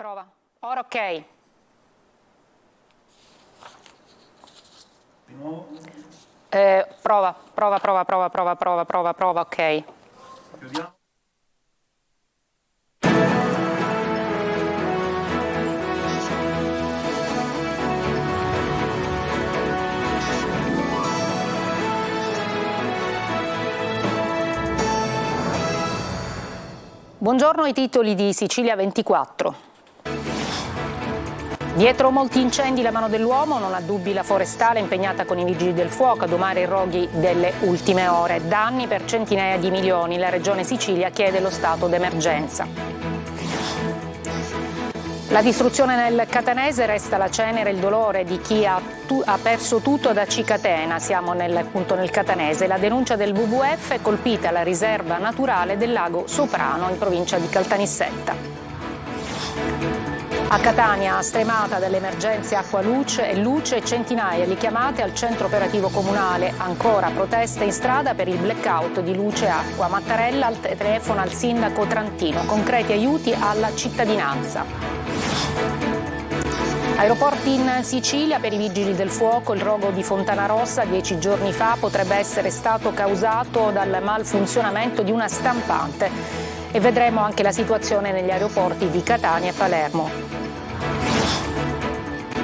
Prova. Ora ok. Di nuovo? Prova, ok. Chiudiamo. Buongiorno ai titoli di Sicilia 24. Dietro molti incendi la mano dell'uomo, non ha dubbi la forestale impegnata con i vigili del fuoco a domare i roghi delle ultime ore. Danni per centinaia di milioni, la regione Sicilia chiede lo stato d'emergenza. La distruzione nel Catanese, resta la cenere e il dolore di chi ha perso tutto ad Acicatena, siamo nel Catanese. La denuncia del WWF, colpita la riserva naturale del lago Soprano in provincia di Caltanissetta. A Catania, stremata dalle emergenze acqua e luce, centinaia di chiamate al centro operativo comunale, ancora proteste in strada per il blackout di luce e acqua. Mattarella telefona al sindaco Trantino, concreti aiuti alla cittadinanza. Aeroporti in Sicilia per i vigili del fuoco, il rogo di Fontanarossa 10 giorni fa potrebbe essere stato causato dal malfunzionamento di una stampante e vedremo anche la situazione negli aeroporti di Catania e Palermo.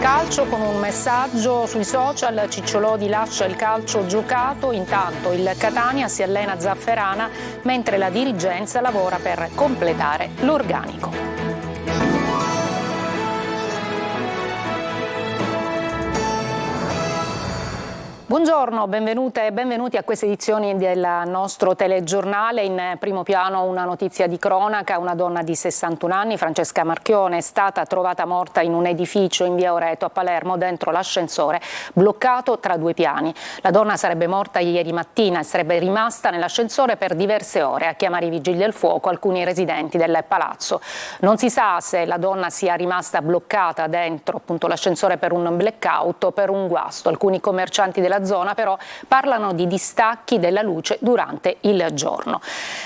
Calcio con un messaggio sui social, Cicciolodi lascia il calcio giocato, intanto il Catania si allena a Zafferana mentre la dirigenza lavora per completare l'organico. Buongiorno, benvenute e benvenuti a queste edizioni del nostro telegiornale. In primo piano una notizia di cronaca: una donna di 61 anni, Francesca Marchione, è stata trovata morta in un edificio in via Oreto a Palermo dentro l'ascensore bloccato tra due piani. La donna sarebbe morta ieri mattina e sarebbe rimasta nell'ascensore per diverse ore a chiamare i vigili del fuoco alcuni residenti del palazzo. Non si sa se la donna sia rimasta bloccata dentro appunto l'ascensore per un blackout o per un guasto. Alcuni commercianti della zona però parlano di distacchi della luce durante il giorno.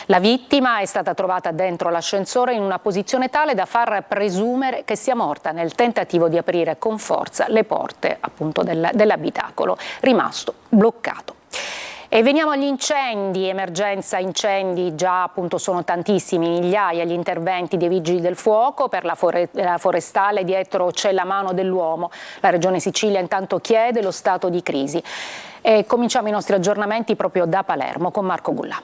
La vittima è stata trovata dentro l'ascensore in una posizione tale da far presumere che sia morta nel tentativo di aprire con forza le porte appunto dell'abitacolo rimasto bloccato. E veniamo agli incendi, emergenza incendi, già appunto sono tantissimi, migliaia gli interventi dei vigili del fuoco. Per la forestale dietro c'è la mano dell'uomo. La regione Sicilia intanto chiede lo stato di crisi. E cominciamo i nostri aggiornamenti proprio da Palermo con Marco Gullà.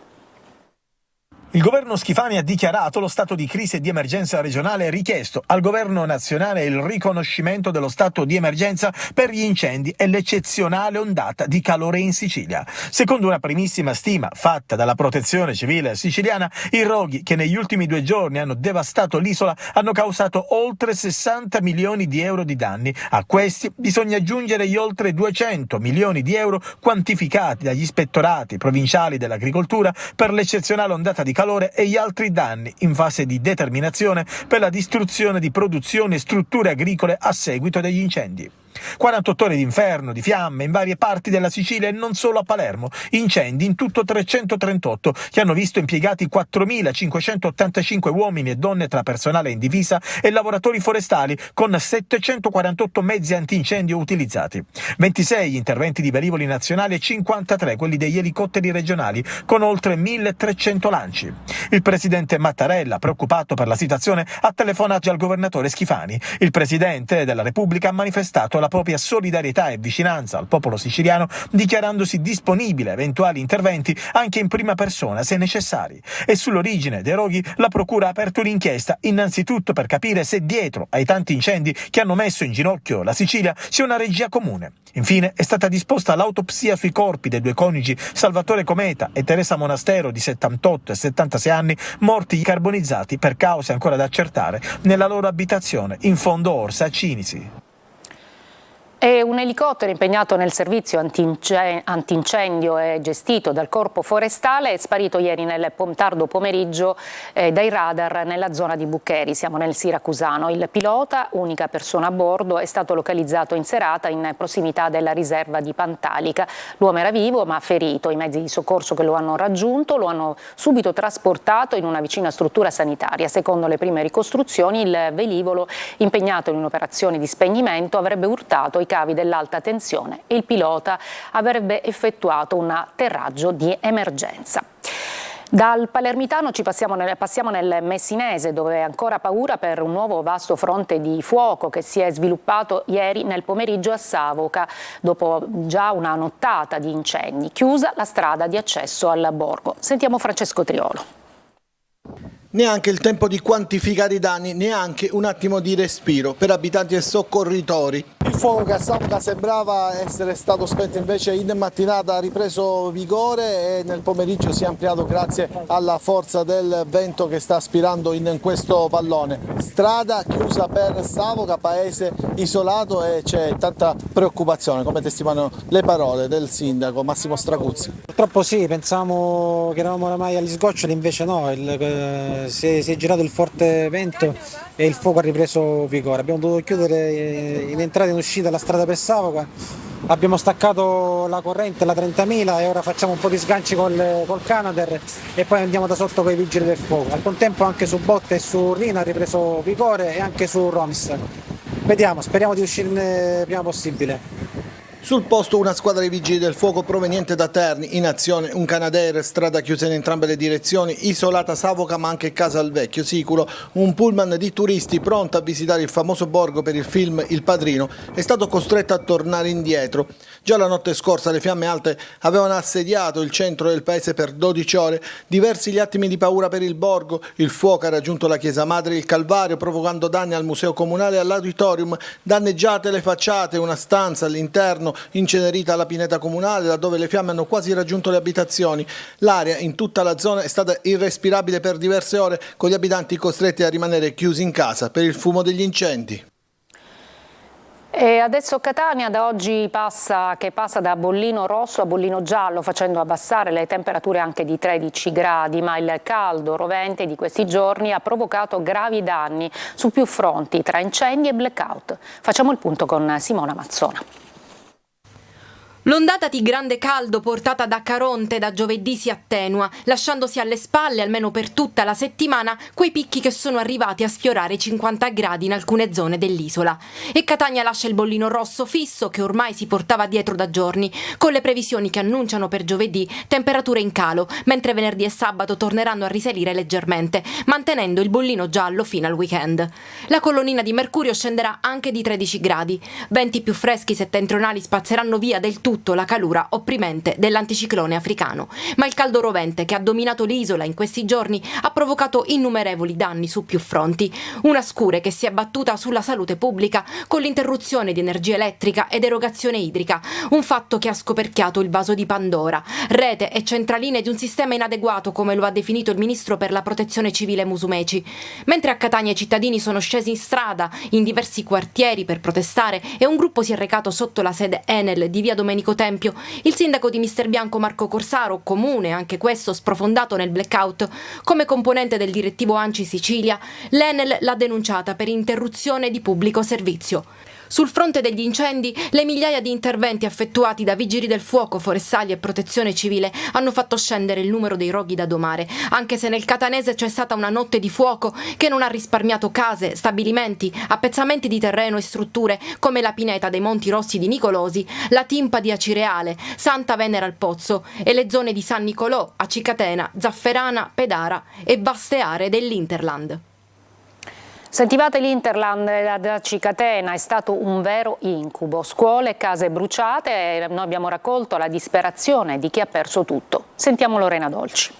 Il governo Schifani ha dichiarato lo stato di crisi e di emergenza regionale e richiesto al governo nazionale il riconoscimento dello stato di emergenza per gli incendi e l'eccezionale ondata di calore in Sicilia. Secondo una primissima stima fatta dalla Protezione Civile siciliana, i roghi che negli ultimi 2 giorni hanno devastato l'isola hanno causato oltre 60 milioni di euro di danni. A questi bisogna aggiungere gli oltre 200 milioni di euro quantificati dagli ispettorati provinciali dell'agricoltura per l'eccezionale ondata di calore e gli altri danni in fase di determinazione per la distruzione di produzioni e strutture agricole a seguito degli incendi. 48 ore di inferno, di fiamme in varie parti della Sicilia e non solo a Palermo, incendi in tutto 338 che hanno visto impiegati 4.585 uomini e donne tra personale in divisa e lavoratori forestali con 748 mezzi antincendio utilizzati, 26 gli interventi di velivoli nazionali e 53 quelli degli elicotteri regionali con oltre 1.300 lanci. Il presidente Mattarella, preoccupato per la situazione, ha telefonato al governatore Schifani. Il presidente della Repubblica ha manifestato la propria solidarietà e vicinanza al popolo siciliano, dichiarandosi disponibile a eventuali interventi anche in prima persona se necessari. E sull'origine dei roghi la procura ha aperto un'inchiesta, innanzitutto per capire se dietro ai tanti incendi che hanno messo in ginocchio la Sicilia sia una regia comune. Infine è stata disposta l'autopsia sui corpi dei 2 coniugi Salvatore Cometa e Teresa Monastero di 78 e 76 anni, morti carbonizzati per cause ancora da accertare nella loro abitazione in fondo Orsa a Cinisi. E un elicottero impegnato nel servizio antincendio e gestito dal Corpo Forestale è sparito ieri nel tardo pomeriggio dai radar nella zona di Buccheri, siamo nel Siracusano. Il pilota, unica persona a bordo, è stato localizzato in serata in prossimità della riserva di Pantalica. L'uomo era vivo ma ferito, i mezzi di soccorso che lo hanno raggiunto lo hanno subito trasportato in una vicina struttura sanitaria. Secondo le prime ricostruzioni il velivolo impegnato in un'operazione di spegnimento avrebbe urtato i cavi dell'alta tensione e il pilota avrebbe effettuato un atterraggio di emergenza. Dal palermitano passiamo nel messinese, dove è ancora paura per un nuovo vasto fronte di fuoco che si è sviluppato ieri nel pomeriggio a Savoca, dopo già una nottata di incendi. Chiusa la strada di accesso al borgo. Sentiamo Francesco Triolo. Neanche il tempo di quantificare i danni, neanche un attimo di respiro per abitanti e soccorritori. Il fuoco che a Savoca sembrava essere stato spento invece in mattinata ha ripreso vigore e nel pomeriggio si è ampliato grazie alla forza del vento che sta aspirando in questo pallone. Strada chiusa per Savoca, paese isolato, e c'è tanta preoccupazione, come testimoniano le parole del sindaco Massimo Stracuzzi. Purtroppo sì, pensavamo che eravamo oramai agli sgoccioli, invece no. Si è girato il forte vento e il fuoco ha ripreso vigore. Abbiamo dovuto chiudere in entrata e in uscita la strada per Savoca, abbiamo staccato la corrente, la 30.000, e ora facciamo un po' di sganci col Canadair e poi andiamo da sotto con i vigili del fuoco. Al contempo anche su Botte e su Rina ha ripreso vigore e anche su Roms. Vediamo, speriamo di uscirne il prima possibile. Sul posto una squadra di vigili del fuoco proveniente da Terni, in azione un Canadair, strada chiusa in entrambe le direzioni, isolata Savoca ma anche Casalvecchio, sicuro un pullman di turisti pronto a visitare il famoso borgo per il film Il Padrino è stato costretto a tornare indietro. Già la notte scorsa le fiamme alte avevano assediato il centro del paese per 12 ore, diversi gli attimi di paura per il borgo, il fuoco ha raggiunto la chiesa madre il Calvario provocando danni al museo comunale e all'auditorium, danneggiate le facciate, una stanza all'interno incenerita alla pineta comunale, da dove le fiamme hanno quasi raggiunto le abitazioni. L'area in tutta la zona è stata irrespirabile per diverse ore, con gli abitanti costretti a rimanere chiusi in casa per il fumo degli incendi. E adesso Catania da oggi passa da bollino rosso a bollino giallo, facendo abbassare le temperature anche di 13 gradi, ma il caldo rovente di questi giorni ha provocato gravi danni su più fronti, tra incendi e blackout. Facciamo il punto con Simona Mazzona. L'ondata di grande caldo portata da Caronte da giovedì si attenua, lasciandosi alle spalle, almeno per tutta la settimana, quei picchi che sono arrivati a sfiorare i 50 gradi in alcune zone dell'isola. E Catania lascia il bollino rosso fisso che ormai si portava dietro da giorni, con le previsioni che annunciano per giovedì temperature in calo, mentre venerdì e sabato torneranno a risalire leggermente, mantenendo il bollino giallo fino al weekend. La colonnina di mercurio scenderà anche di 13 gradi. Venti più freschi settentrionali spazzeranno via del tutto la calura opprimente dell'anticiclone africano, ma il caldo rovente che ha dominato l'isola in questi giorni ha provocato innumerevoli danni su più fronti, una scure che si è abbattuta sulla salute pubblica con l'interruzione di energia elettrica ed erogazione idrica, un fatto che ha scoperchiato il vaso di Pandora, rete e centraline di un sistema inadeguato, come lo ha definito il ministro per la protezione civile Musumeci. Mentre a Catania i cittadini sono scesi in strada in diversi quartieri per protestare e un gruppo si è recato sotto la sede Enel di via Domenico Tempio, il sindaco di Mister Bianco Marco Corsaro, comune anche questo sprofondato nel blackout, come componente del direttivo ANCI Sicilia, l'Enel l'ha denunciata per interruzione di pubblico servizio. Sul fronte degli incendi, le migliaia di interventi effettuati da vigili del fuoco, forestali e protezione civile hanno fatto scendere il numero dei roghi da domare, anche se nel catanese c'è stata una notte di fuoco che non ha risparmiato case, stabilimenti, appezzamenti di terreno e strutture come la pineta dei Monti Rossi di Nicolosi, la Timpa di Acireale, Santa Venera al Pozzo e le zone di San Nicolò, Acicatena, Zafferana, Pedara e vaste aree dell'Interland. Sentivate l'Interland da Cicatena, è stato un vero incubo, scuole e case bruciate e noi abbiamo raccolto la disperazione di chi ha perso tutto. Sentiamo Lorena Dolci.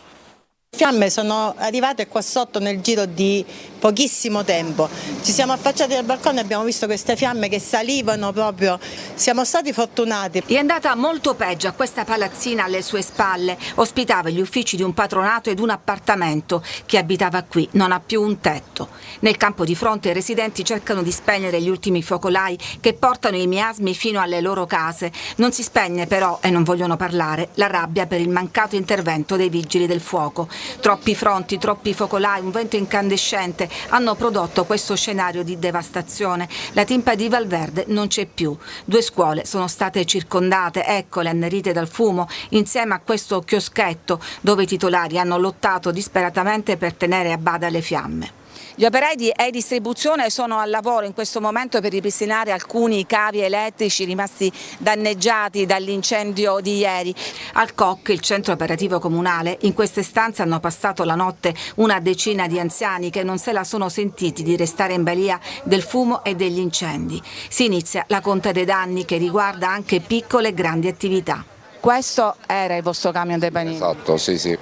Fiamme sono arrivate qua sotto nel giro di pochissimo tempo. Ci siamo affacciati al balcone e abbiamo visto queste fiamme che salivano proprio. Siamo stati fortunati. È andata molto peggio a questa palazzina alle sue spalle. Ospitava gli uffici di un patronato ed un appartamento. Chi abitava qui non ha più un tetto. Nel campo di fronte i residenti cercano di spegnere gli ultimi focolai che portano i miasmi fino alle loro case. Non si spegne però, e non vogliono parlare, la rabbia per il mancato intervento dei vigili del fuoco. Troppi fronti, troppi focolai, un vento incandescente hanno prodotto questo scenario di devastazione. La Timpa di Valverde non c'è più. 2 scuole sono state circondate, eccole annerite dal fumo, insieme a questo chioschetto dove i titolari hanno lottato disperatamente per tenere a bada le fiamme. Gli operai di e-distribuzione sono al lavoro in questo momento per ripristinare alcuni cavi elettrici rimasti danneggiati dall'incendio di ieri. Al COC, il centro operativo comunale, in queste stanze hanno passato la notte una decina di anziani che non se la sono sentiti di restare in balia del fumo e degli incendi. Si inizia la conta dei danni che riguarda anche piccole e grandi attività. Questo era il vostro camion dei panini? Esatto, sì,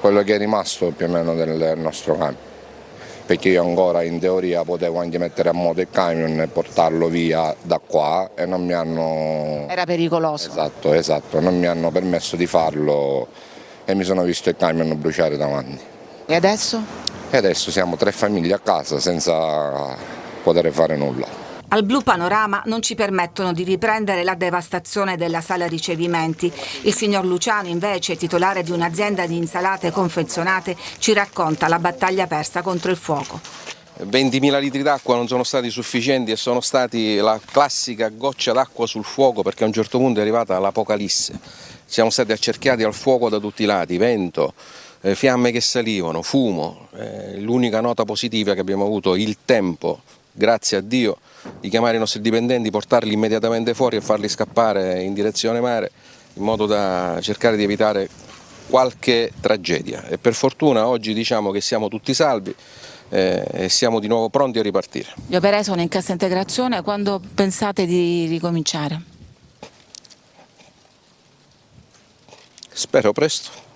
quello che è rimasto più o meno del nostro camion. Perché io ancora in teoria potevo anche mettere a moto il camion e portarlo via da qua e non mi hanno... Era pericoloso. Esatto, non mi hanno permesso di farlo e mi sono visto il camion bruciare davanti. E adesso? E adesso siamo 3 famiglie a casa senza poter fare nulla. Al Blu Panorama non ci permettono di riprendere la devastazione della sala ricevimenti. Il signor Luciano, invece, titolare di un'azienda di insalate confezionate, ci racconta la battaglia persa contro il fuoco. 20.000 litri d'acqua non sono stati sufficienti e sono stati la classica goccia d'acqua sul fuoco, perché a un certo punto è arrivata l'apocalisse. Siamo stati accerchiati al fuoco da tutti i lati, vento, fiamme che salivano, fumo. L'unica nota positiva che abbiamo avuto il tempo, grazie a Dio, di chiamare i nostri dipendenti, portarli immediatamente fuori e farli scappare in direzione mare in modo da cercare di evitare qualche tragedia. E per fortuna oggi diciamo che siamo tutti salvi e siamo di nuovo pronti a ripartire. Gli operai sono in cassa integrazione, quando pensate di ricominciare? Spero presto.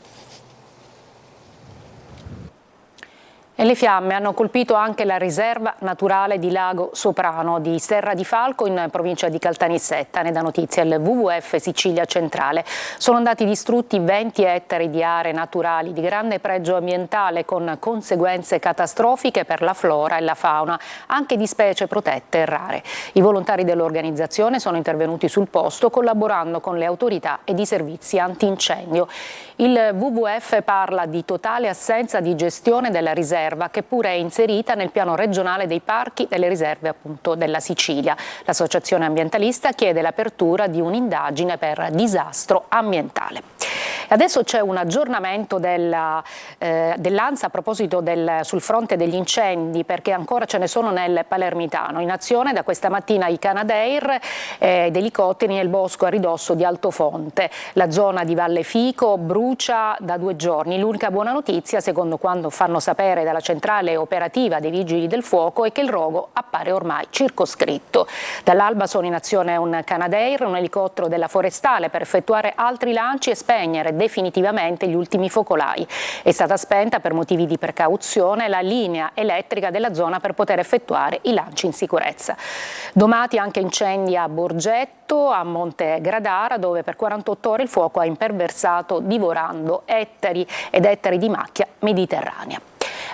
E le fiamme hanno colpito anche la riserva naturale di Lago Soprano di Serra di Falco in provincia di Caltanissetta. Ne dà notizia il WWF Sicilia Centrale. Sono andati distrutti 20 ettari di aree naturali di grande pregio ambientale con conseguenze catastrofiche per la flora e la fauna, anche di specie protette e rare. I volontari dell'organizzazione sono intervenuti sul posto collaborando con le autorità ed i servizi antincendio. Il WWF parla di totale assenza di gestione della riserva, che pure è inserita nel piano regionale dei parchi delle riserve appunto della Sicilia. L'associazione ambientalista chiede l'apertura di un'indagine per disastro ambientale. Adesso c'è un aggiornamento dell'ANSA a proposito sul fronte degli incendi, perché ancora ce ne sono nel Palermitano. In azione da questa mattina i Canadair ed elicotteri nel bosco a ridosso di Altofonte. La zona di Valle Fico brucia da 2 giorni. L'unica buona notizia, secondo quanto fanno sapere dalla centrale operativa dei Vigili del Fuoco, è che il rogo appare ormai circoscritto. Dall'alba sono in azione un Canadair, un elicottero della Forestale per effettuare altri lanci e spegnere definitivamente gli ultimi focolai. È stata spenta per motivi di precauzione la linea elettrica della zona per poter effettuare i lanci in sicurezza. Domati anche incendi a Borgetto, a Monte Gradara, dove per 48 ore il fuoco ha imperversato divorando ettari ed ettari di macchia mediterranea.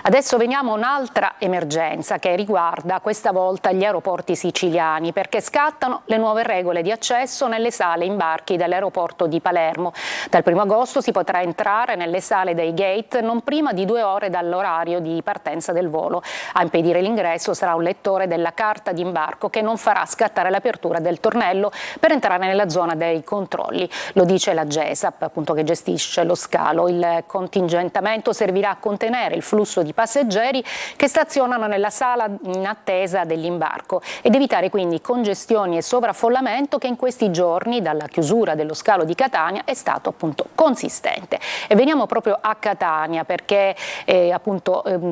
Adesso veniamo a un'altra emergenza che riguarda questa volta gli aeroporti siciliani, perché scattano le nuove regole di accesso nelle sale imbarchi dell'aeroporto di Palermo. Dal 1 agosto si potrà entrare nelle sale dei gate non prima di 2 ore dall'orario di partenza del volo. A impedire l'ingresso sarà un lettore della carta di imbarco che non farà scattare l'apertura del tornello per entrare nella zona dei controlli. Lo dice la GESAP, appunto, che gestisce lo scalo. Il contingentamento servirà a contenere il flusso di di passeggeri che stazionano nella sala in attesa dell'imbarco ed evitare quindi congestioni e sovraffollamento che in questi giorni dalla chiusura dello scalo di Catania è stato appunto consistente. E veniamo proprio a Catania perché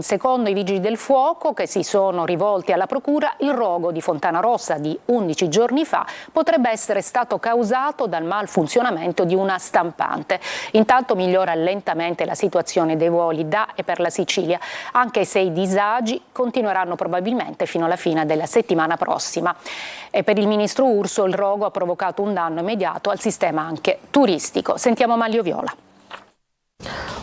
secondo i vigili del fuoco che si sono rivolti alla procura, il rogo di Fontana Rossa di 11 giorni fa potrebbe essere stato causato dal malfunzionamento di una stampante. Intanto migliora lentamente la situazione dei voli da e per la Sicilia, anche se i disagi continueranno probabilmente fino alla fine della settimana prossima. E per il ministro Urso il rogo ha provocato un danno immediato al sistema anche turistico. Sentiamo Maglio Viola.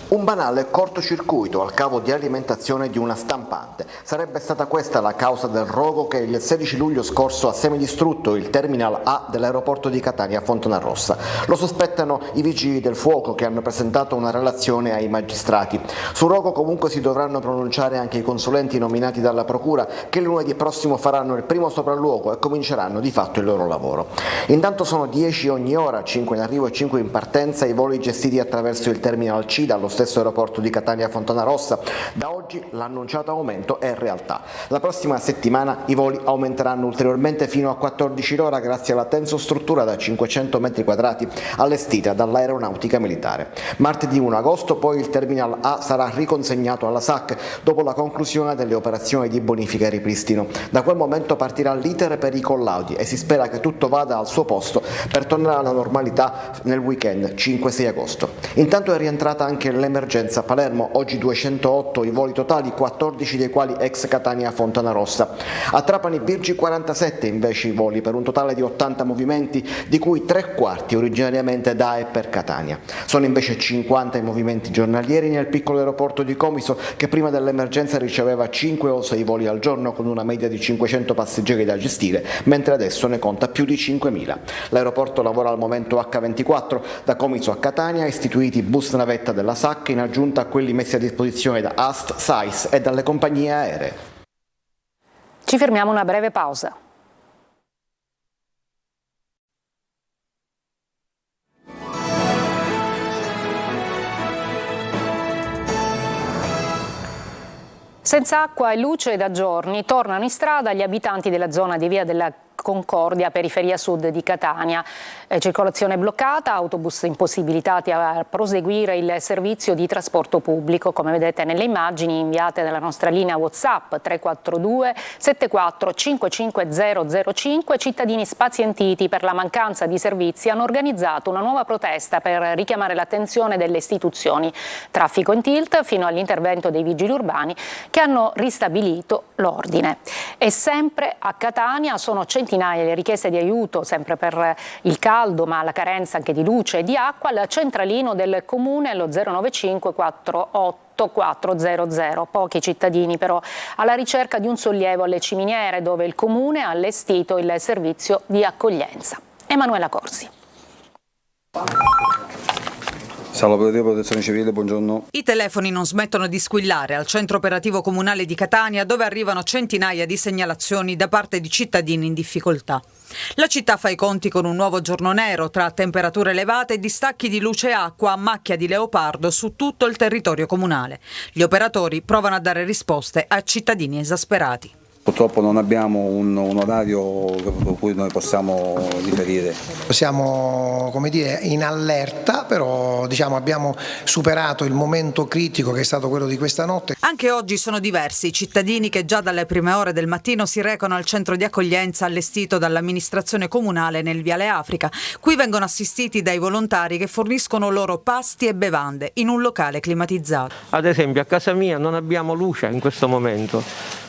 Un banale cortocircuito al cavo di alimentazione di una stampante. Sarebbe stata questa la causa del rogo che il 16 luglio scorso ha semidistrutto il terminal A dell'aeroporto di Catania Fontana Rossa. Lo sospettano i vigili del fuoco che hanno presentato una relazione ai magistrati. Sul rogo comunque si dovranno pronunciare anche i consulenti nominati dalla procura che lunedì prossimo faranno il primo sopralluogo e cominceranno di fatto il loro lavoro. Intanto sono 10 ogni ora, 5 in arrivo e 5 in partenza, i voli gestiti attraverso il terminal C dallo stesso aeroporto di Catania Fontana Rossa. Da oggi l'annunciato aumento è realtà. La prossima settimana i voli aumenteranno ulteriormente fino a 14 l'ora grazie alla tensostruttura da 500 metri quadrati allestita dall'aeronautica militare. Martedì 1 agosto poi il terminal A sarà riconsegnato alla SAC dopo la conclusione delle operazioni di bonifica e ripristino. Da quel momento partirà l'iter per i collaudi e si spera che tutto vada al suo posto per tornare alla normalità nel weekend 5-6 agosto. Intanto è rientrata anche l'emergenza Palermo, oggi 208 i voli totali, 14 dei quali ex Catania Fontana Rossa. A Trapani Birgi 47 invece i voli per un totale di 80 movimenti, di cui 3/4 originariamente da e per Catania. Sono invece 50 i movimenti giornalieri nel piccolo aeroporto di Comiso che prima dell'emergenza riceveva 5 o 6 voli al giorno con una media di 500 passeggeri da gestire, mentre adesso ne conta più di 5.000. L'aeroporto lavora al momento H24, da Comiso a Catania, istituiti bus navetta della SAC in aggiunta a quelli messi a disposizione da AST, SAIS e dalle compagnie aeree. Ci fermiamo una breve pausa. Senza acqua e luce da giorni tornano in strada gli abitanti della zona di Via della Concordia, periferia sud di Catania. Circolazione bloccata, autobus impossibilitati a proseguire il servizio di trasporto pubblico, come vedete nelle immagini inviate dalla nostra linea WhatsApp 342 74 55005. Cittadini spazientiti per la mancanza di servizi hanno organizzato una nuova protesta per richiamare l'attenzione delle istituzioni. Traffico in tilt fino all'intervento dei vigili urbani che hanno ristabilito l'ordine. E sempre a Catania sono centinaia le richieste di aiuto, sempre per il caldo, ma la carenza anche di luce e di acqua, al centralino del comune allo 095 48 400. Pochi cittadini però alla ricerca di un sollievo alle ciminiere, dove il comune ha allestito il servizio di accoglienza. Emanuela Corsi. Sala operativa protezione civile, buongiorno. I telefoni non smettono di squillare al centro operativo comunale di Catania, dove arrivano centinaia di segnalazioni da parte di cittadini in difficoltà. La città fa i conti con un nuovo giorno nero tra temperature elevate e distacchi di luce e acqua a macchia di leopardo su tutto il territorio comunale. Gli operatori provano a dare risposte a cittadini esasperati. Purtroppo non abbiamo un orario per cui noi possiamo riferire. Siamo, come dire, in allerta, però abbiamo superato il momento critico che è stato quello di questa notte. Anche oggi sono diversi i cittadini che già dalle prime ore del mattino si recano al centro di accoglienza allestito dall'amministrazione comunale nel Viale Africa. Qui vengono assistiti dai volontari che forniscono loro pasti e bevande in un locale climatizzato. Ad esempio a casa mia non abbiamo luce in questo momento.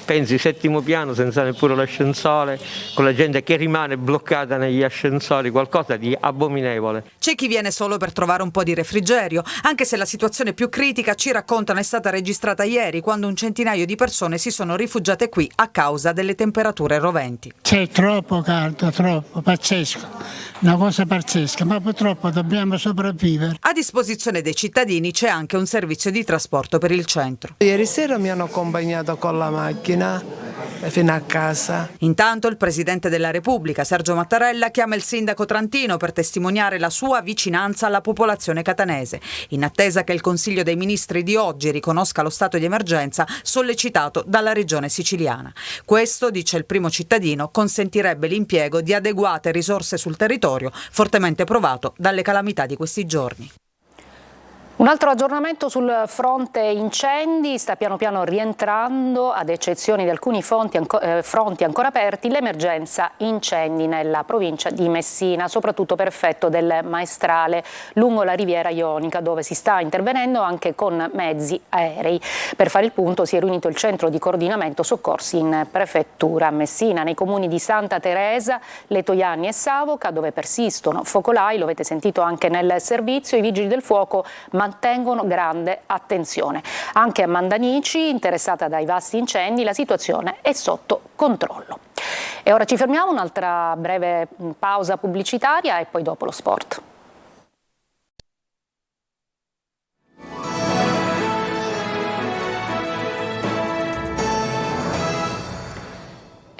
Pensi, settimo piano senza neppure l'ascensore, con la gente che rimane bloccata negli ascensori, qualcosa di abominevole. C'è chi viene solo per trovare un po' di refrigerio, anche se la situazione più critica, ci raccontano, è stata registrata ieri, quando un centinaio di persone si sono rifugiate qui a causa delle temperature roventi. C'è troppo caldo, troppo, pazzesco, una cosa pazzesca, ma purtroppo dobbiamo sopravvivere. A disposizione dei cittadini c'è anche un servizio di trasporto per il centro. Ieri sera mi hanno accompagnato con la macchina fino a casa. Intanto il Presidente della Repubblica, Sergio Mattarella, chiama il sindaco trantino per testimoniare la sua vicinanza alla popolazione catanese, in attesa che il Consiglio dei Ministri di oggi riconosca lo stato di emergenza sollecitato dalla regione siciliana. Questo, dice il primo cittadino, consentirebbe l'impiego di adeguate risorse sul territorio, fortemente provato dalle calamità di questi giorni. Un altro aggiornamento sul fronte incendi: sta piano piano rientrando, ad eccezione di alcuni fronti ancora aperti, l'emergenza incendi nella provincia di Messina, soprattutto per effetto del maestrale lungo la riviera ionica, dove si sta intervenendo anche con mezzi aerei. Per fare il punto si è riunito il centro di coordinamento soccorsi in prefettura a Messina, nei comuni di Santa Teresa, Letojanni e Savoca, dove persistono focolai. Lo avete sentito anche nel servizio. I vigili del fuoco mantengono grande attenzione. Anche a Mandanici, interessata dai vasti incendi, la situazione è sotto controllo. E ora ci fermiamo, un'altra breve pausa pubblicitaria e poi dopo lo sport.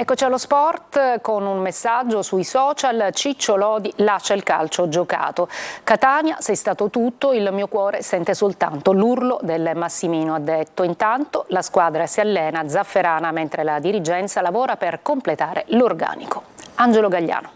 Eccoci allo sport con un messaggio sui social. Ciccio Lodi lascia il calcio giocato. Catania, sei stato tutto, il mio cuore sente soltanto l'urlo del Massimino, ha detto. Intanto la squadra si allena a Zafferana mentre la dirigenza lavora per completare l'organico. Angelo Gagliano.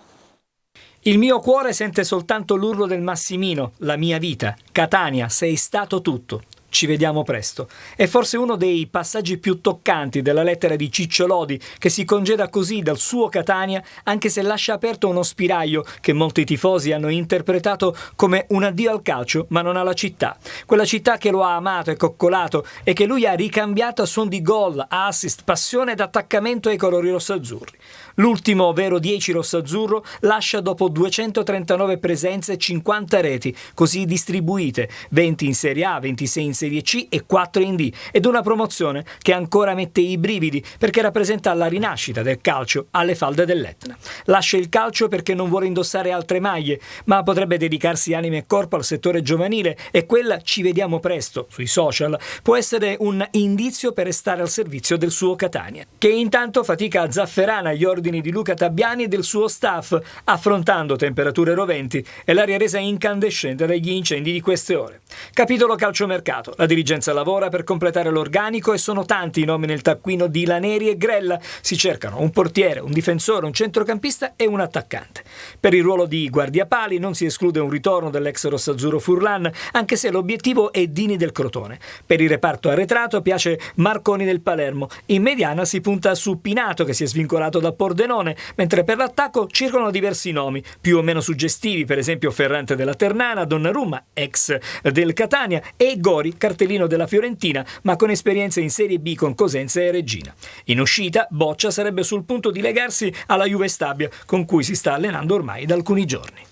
Il mio cuore sente soltanto l'urlo del Massimino, la mia vita. Catania, sei stato tutto. Ci vediamo presto. È forse uno dei passaggi più toccanti della lettera di Ciccio Lodi, che si congeda così dal suo Catania, anche se lascia aperto uno spiraglio che molti tifosi hanno interpretato come un addio al calcio, ma non alla città. Quella città che lo ha amato e coccolato e che lui ha ricambiato a suon di gol, assist, passione ed attaccamento ai colori rossazzurri. L'ultimo vero 10 rossazzurro lascia dopo 239 presenze e 50 reti, così distribuite, 20 in Serie A, 26 in Serie C e 4 in D, ed una promozione che ancora mette i brividi perché rappresenta la rinascita del calcio alle falde dell'Etna. Lascia il calcio perché non vuole indossare altre maglie, ma potrebbe dedicarsi anima e corpo al settore giovanile, e quella "ci vediamo presto" sui social può essere un indizio per restare al servizio del suo Catania, che intanto fatica a Zafferana agli ordini di Luca Tabbiani e del suo staff, affrontando temperature roventi e l'aria resa incandescente dagli incendi di queste ore. Capitolo calciomercato. La dirigenza lavora per completare l'organico e sono tanti i nomi nel taccuino di Laneri e Grella. Si cercano un portiere, un difensore, un centrocampista e un attaccante. Per il ruolo di guardiapali non si esclude un ritorno dell'ex rossazzurro Furlan, anche se l'obiettivo è Dini del Crotone. Per il reparto arretrato piace Marconi del Palermo. In mediana si punta su Pinato, che si è svincolato da Pordenone, mentre per l'attacco circolano diversi nomi, più o meno suggestivi, per esempio Ferrante della Ternana, Donnarumma, ex del Catania, e Gori, cartellino della Fiorentina, ma con esperienze in Serie B con Cosenza e Reggina. In uscita, Boccia sarebbe sul punto di legarsi alla Juve Stabia, con cui si sta allenando ormai da alcuni giorni.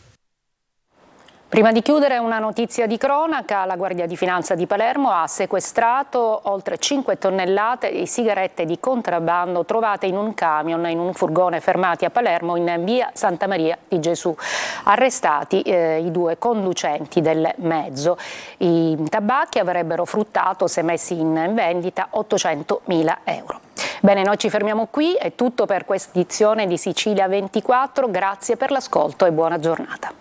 Prima di chiudere, una notizia di cronaca. La Guardia di Finanza di Palermo ha sequestrato oltre 5 tonnellate di sigarette di contrabbando trovate in un camion, in un furgone fermati a Palermo in via Santa Maria di Gesù. Arrestati i 2 conducenti del mezzo. I tabacchi avrebbero fruttato, se messi in vendita, 800.000 euro. Bene, noi ci fermiamo qui. È tutto per questa edizione di Sicilia 24. Grazie per l'ascolto e buona giornata.